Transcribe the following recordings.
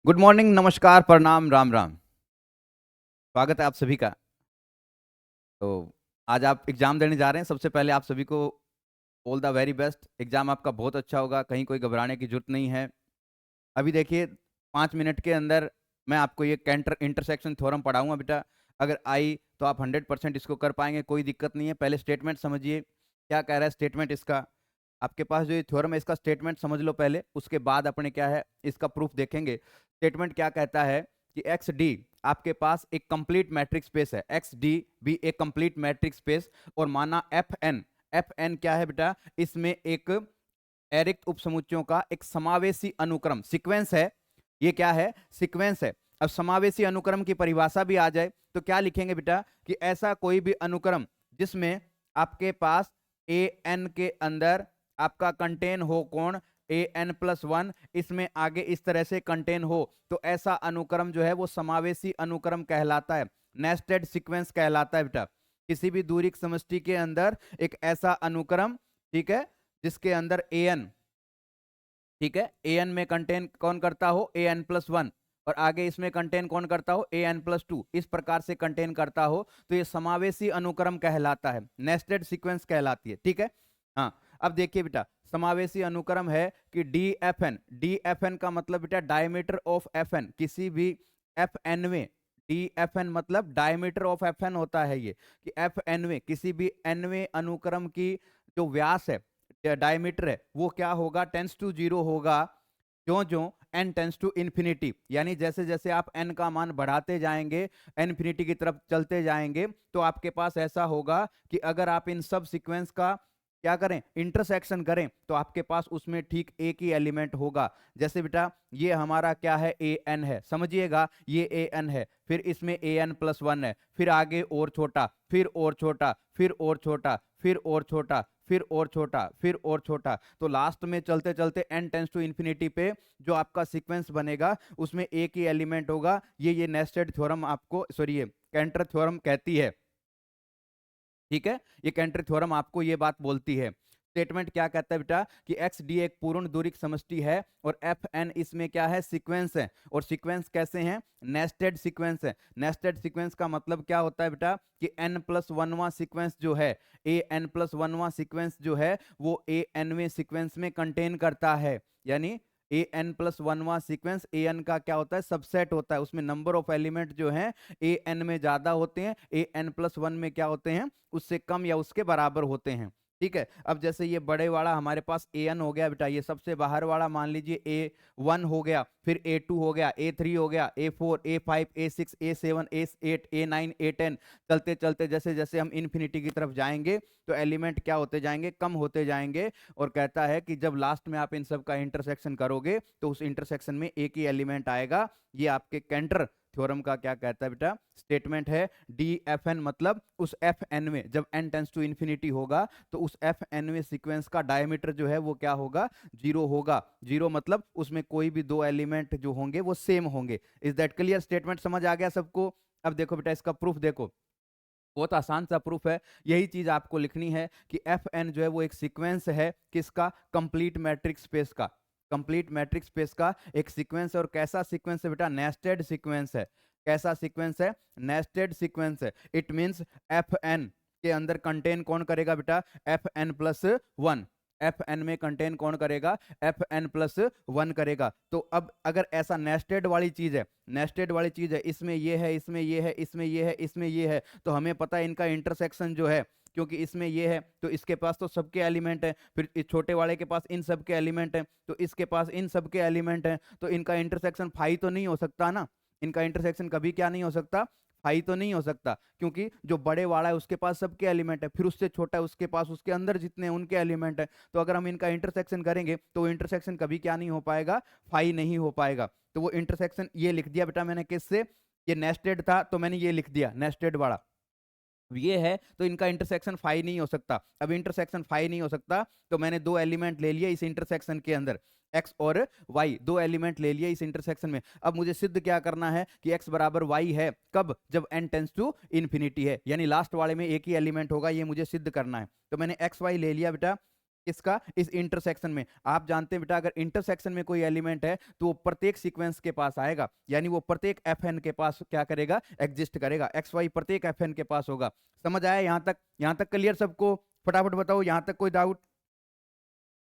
Good morning, नमस्कार, प्रणाम, राम राम। स्वागत है आप सभी का। तो आज आप एग्जाम देने जा रहे हैं। सबसे पहले आप सभी को all the very best. Exam आपका बहुत अच्छा होगा, कहीं कोई घबराने की जरूरत नहीं है। अभी देखिए 5 मिनट के अंदर मैं आपको ये कैंटर इंटरसेक्शन थ्योरम पढ़ाऊंगा बेटा। अगर आई तो आप 100% इसको कर पाएंगे, कोई दिक्कत नहीं है। पहले स्टेटमेंट समझिए, क्या कह रहा है स्टेटमेंट इसका। आपके पास जो ये थ्योरम है इसका स्टेटमेंट समझ लो पहले, उसके बाद अपने क्या है इसका प्रूफ देखेंगे। स्टेटमेंट क्या कहता है कि एक्स डी आपके पास एक कंप्लीट मैट्रिक्स स्पेस है, एक्स डी भी एक कंप्लीट मैट्रिक्स स्पेस। और माना एफ एन क्या है बेटा, इसमें एक एरिक्त उपसमुच्चयों का एक समावेशी अनुक्रम सीक्वेंस है। ये क्या है, सीक्वेंस है। अब समावेशी अनुक्रम की परिभाषा भी आ जाए तो क्या लिखेंगे बेटा कि ऐसा कोई भी अनुक्रम जिसमें आपके पास ए एन के अंदर आपका कंटेन हो कौन, ए एन प्लस वन, इसमें आगे इस तरह से कंटेन हो, तो ऐसा अनुक्रम जो है वो समावेशी अनुक्रम कहलाता है, नेस्टेड सीक्वेंस कहलाता है बेटा। किसी भी दूरी समष्टि के अंदर एक ऐसा अनुक्रम, ठीक है, जिसके अंदर ए एन, ठीक है, ए एन में कंटेन कौन करता हो, ए एन प्लस वन, और आगे इसमें कंटेन कौन करता हो, ए एन प्लस टू, इस प्रकार से कंटेन करता हो, तो ये समावेशी अनुक्रम कहलाता है, नेस्टेड सीक्वेंस कहलाती है। ठीक है, हाँ। अब देखिए बेटा, समावेशी अनुक्रम है कि डी एफ एन का मतलब बेटा डायमीटर ऑफ एफ एन, किसी भी एफ एन में, डी एफ एन मतलब डायमीटर ऑफ एफ एन होता है ये, कि एफ एन में किसी भी एनवे अनुक्रम की जो व्यास है, डायमीटर है, वो क्या होगा, टेंस टू जीरो होगा, जो जो एन टेंस टू इन्फिनिटी, यानी जैसे जैसे आप एन का मान बढ़ाते जाएंगे, इन्फिनिटी की तरफ चलते जाएंगे, तो आपके पास ऐसा होगा कि अगर आप इन सब सीक्वेंस का क्या करें, इंटरसेक्शन करें, तो आपके पास उसमें ठीक एक ही एलिमेंट होगा। जैसे बेटा ये हमारा क्या है, ए एन है, समझिएगा ये ए एन है, फिर इसमें ए एन प्लस वन है, फिर आगे और छोटा, फिर और छोटा, फिर और छोटा, फिर और छोटा, फिर और छोटा, फिर और छोटा, तो लास्ट में चलते चलते एन टेंस टू इन्फिनिटी पे जो आपका सीक्वेंस बनेगा उसमें एक ही एलिमेंट होगा। ये नेस्टेड थ्योरम आपको, सॉरी ये कैंटर थ्योरम कहती है। ठीक है, ये कैंटर थ्योरम आपको ये बात बोलती है। स्टेटमेंट क्या कहता है बेटा कि एक्स डी एक पूर्ण दूरी समष्टि है और एफ एन इसमें क्या है, सीक्वेंस है। और सीक्वेंस कैसे हैं, नेस्टेड सीक्वेंस है। नेस्टेड सीक्वेंस का मतलब क्या होता है बेटा कि एन प्लस वनवा सीक्वेंस जो है, ए एन प्लस वनवा सीक्वेंस जो है वो ए एनवे सीक्वेंस में कंटेन करता है। यानी ए एन प्लस वनवा सीक्वेंस ए एन का क्या होता है, सबसेट होता है, उसमें नंबर ऑफ एलिमेंट जो है ए एन में ज्यादा होते हैं, ए एन प्लस वन में क्या होते हैं, उससे कम या उसके बराबर होते हैं। ठीक है, अब जैसे ये बड़े वाला हमारे पास ए एन हो गया बेटा, ये सबसे बाहर वाला मान लीजिए ए वन हो गया, फिर ए टू हो गया, ए थ्री हो गया, ए फोर, ए फाइव, ए सिक्स, ए सेवन, ए एट, ए नाइन, ए टेन, चलते चलते जैसे जैसे हम इन्फिनिटी की तरफ जाएंगे तो एलिमेंट क्या होते जाएंगे, कम होते जाएंगे। और कहता है कि जब लास्ट में आप इन सब का इंटरसेक्शन करोगे तो उस इंटरसेक्शन में एक ही एलिमेंट आएगा। ये आपके कैंटर थ्योरम का क्या कहता है बेटा, स्टेटमेंट है। डी एफ एन मतलब उस एफ एन में जब एन टेंस टू इन्फिनिटी होगा तो उस एफ एन में सीक्वेंस का डायमीटर जो है वो क्या होगा, जीरो होगा। जीरो मतलब उसमें कोई भी दो एलिमेंट जो होंगे वो सेम होंगे। इज दैट क्लियर, स्टेटमेंट समझ आ गया सबको। अब देखो बेटा इसका प्रूफ देखो, बहुत आसान सा प्रूफ है। यही चीज आपको लिखनी है कि एफ एन जो है वो एक सीक्वेंस है, किसका, कंप्लीट मैट्रिक्स स्पेस का। कंप्लीट मैट्रिक्स स्पेस का एक सीक्वेंस है। और कैसा सीक्वेंस है बेटा, नेस्टेड सीक्वेंस है। कैसा सीक्वेंस है, नेस्टेड सीक्वेंस है। इट मींस एफ एन के अंदर कंटेन कौन करेगा बेटा, f n plus one. F n में कंटेन कौन करेगा, एफ एन प्लस वन करेगा। तो अब अगर ऐसा नेस्टेड वाली चीज है, नेस्टेड वाली चीज है, इसमें ये है, इसमें ये है, इसमें ये है, इसमें ये है, तो हमें पता है इनका इंटरसेक्शन जो है, क्योंकि इसमें ये है तो इसके पास तो सबके एलिमेंट है, फिर इस छोटे वाले के पास इन सबके एलिमेंट है, तो इसके पास इन सबके एलिमेंट है, तो इनका इंटरसेक्शन फाई तो नहीं हो सकता ना। इनका इंटरसेक्शन कभी क्या नहीं हो सकता, फाई तो नहीं हो सकता, क्योंकि जो बड़े वाला है उसके पास सबके एलिमेंट है, फिर उससे छोटा है उसके पास उसके अंदर जितने हैं उनके एलिमेंट है। तो अगर हम इनका इंटरसेक्शन करेंगे तो इंटरसेक्शन कभी क्या नहीं हो पाएगा, फाई नहीं हो पाएगा। तो वो इंटरसेक्शन ये लिख दिया बेटा मैंने, किससे, ये नेस्टेड था तो मैंने ये लिख दिया नेस्टेड वाला, ये है, तो इनका इंटरसेक्शन फाई नहीं हो सकता। अब इंटरसेक्शन फाई नहीं हो सकता तो मैंने दो एलिमेंट ले लिए इस इंटरसेक्शन के अंदर, एक्स और वाई, दो एलिमेंट ले लिए इस इंटरसेक्शन में। अब मुझे सिद्ध क्या करना है कि एक्स बराबर वाई है, कब, जब एन टेंस टू इन्फिनिटी है, यानी लास्ट वाले में एक ही एलिमेंट होगा, ये मुझे सिद्ध करना है। तो मैंने एक्स वाई ले लिया बेटा। इसका इस इंटरसेक्शन में। आप जानते हैं बेटा अगर इंटरसेक्शन में कोई एलिमेंट है तो वो प्रत्येक सीक्वेंस के पास आएगा, यानी वो प्रत्येक fn के पास क्या करेगा, एग्जिस्ट करेगा। xy प्रत्येक fn के पास होगा। समझ आया यहां तक? यहां तक क्लियर सबको? फटाफट बताओ यहां तक कोई डाउट?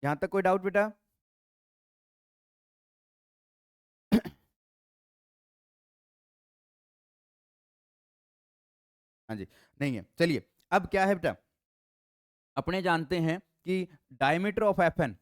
यहां तक कोई डाउट बेटा? हाँ जी, नहीं है। चलिए अब क्या है बेटा, अपने जानते हैं कि diameter of FN,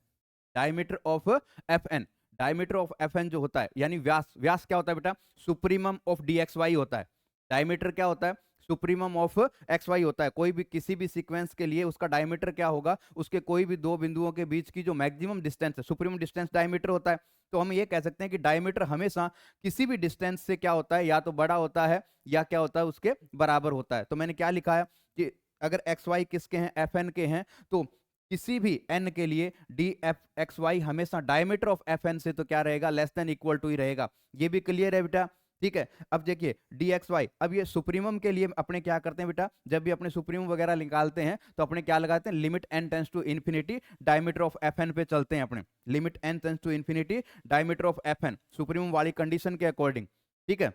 diameter of FN, diameter of FN जो होता है यानी व्यास, व्यास क्या होता है बेटा, supremum of d x y होता है। डायमीटर क्या होता है, सुप्रीमम ऑफ एक्स वाई होता है। कोई भी किसी भी सीक्वेंस के लिए उसका डायमीटर क्या होगा, उसके कोई भी दो बिंदुओं के बीच की जो मैक्सिमम डिस्टेंस है, सुप्रीमम डिस्टेंस डायमीटर होता है। तो हम ये कह सकते हैं कि डायमीटर हमेशा किसी भी डिस्टेंस से क्या होता है, या तो बड़ा होता है या क्या होता है उसके बराबर होता है। तो मैंने क्या लिखा है कि अगर एक्स वाई किसके हैं, एफ एन के हैं, तो किसी भी n के लिए डी एफ एक्स वाई हमेशा डायमीटर ऑफ एफ एन से तो क्या रहेगा, लेस देन इक्वल टू ही रहेगा। ये भी क्लियर है बेटा? ठीक है। अब देखिए डी एक्स वाई, अब ये सुप्रीमम के लिए अपने क्या करते हैं बेटा, जब भी अपने सुप्रीमम वगैरह निकालते हैं तो अपने क्या लगाते हैं, limit n tends to infinity diameter of f n पे चलते हैं अपने। Limit n tends to infinity diameter of f n supremum वाली कंडीशन के अकॉर्डिंग। ठीक है,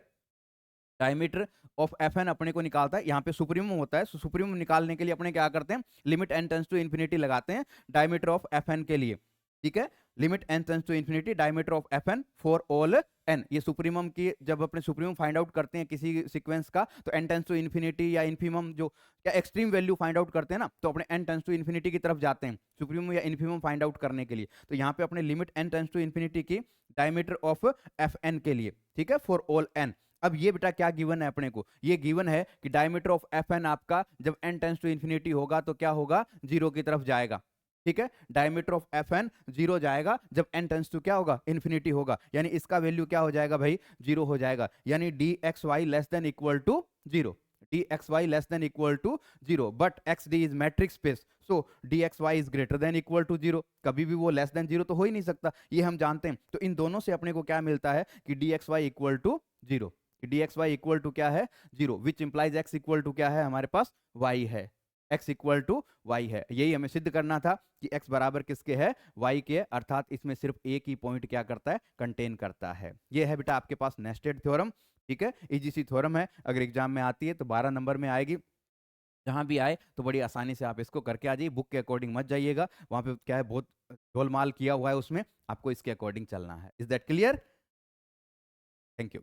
डायमीटर ऑफ एफ एन अपने को निकालता है, यहाँ पे सुप्रीमम होता है। सुप्रीमम निकालने के लिए अपने क्या करते हैं, limit n tends to infinity लगाते हैं डायमीटर ऑफ एफ एन के लिए। ठीक है, limit n tends to infinity diameter of f n for all n। ये सुप्रीमम की जब अपने सुप्रीमम फाइंड आउट करते हैं किसी सीक्वेंस का, तो n टेंस टू इन्फिनिटी या इन्फीमम जो क्या एक्सट्रीम वैल्यू फाइंड आउट करते हैं ना, तो अपने n टेंस टू इन्फिनिटी की तरफ जाते हैं सुप्रीमम या इन्फीमम फाइंड आउट करने के लिए। तो यहाँ पे अपने limit n tends to infinity की डायमीटर ऑफ एफ एन के लिए। ठीक है, फॉर ऑल n। अब ये बेटा क्या गिवन है अपने को, ये गिवन है कि डायमीटर ऑफ एफ एन आपका जब n टेंस टू इन्फिनिटी होगा तो क्या होगा, जीरो की तरफ जाएगा। ठीक है, diameter of f n zero जाएगा जब n टेंस टू क्या होगा, इन्फिनिटी होगा, यानी इसका वैल्यू क्या हो जाएगा भाई, जीरो हो जाएगा। यानी d x y less than equal to zero, d x y less than equal to zero, but x d is metric space, so d x y is greater than equal to zero. कभी भी वो less than zero तो हो ही नहीं सकता, ये हम जानते हैं। तो इन दोनों से अपने को क्या मिलता है कि d x y equal to zero, d x y equal to क्या है, zero, which implies x equal to क्या है हमारे पास, वाई है, x इक्वल टू वाई है। यही हमें सिद्ध करना था कि x बराबर किसके है, y के, अर्थात इसमें सिर्फ एक ही पॉइंट क्या करता है, कंटेन करता है। ये है बेटा आपके पास नेस्टेड थ्योरम। ठीक है, इजी सी थ्योरम है, अगर एग्जाम में आती है तो 12 नंबर में आएगी। जहां भी आए तो बड़ी आसानी से आप इसको करके आ जाइए, बुक के अकॉर्डिंग मत जाइएगा, वहां पे क्या है बहुत गोलमाल किया हुआ है, उसमें आपको इसके अकॉर्डिंग चलना है। Is that clear? Thank you.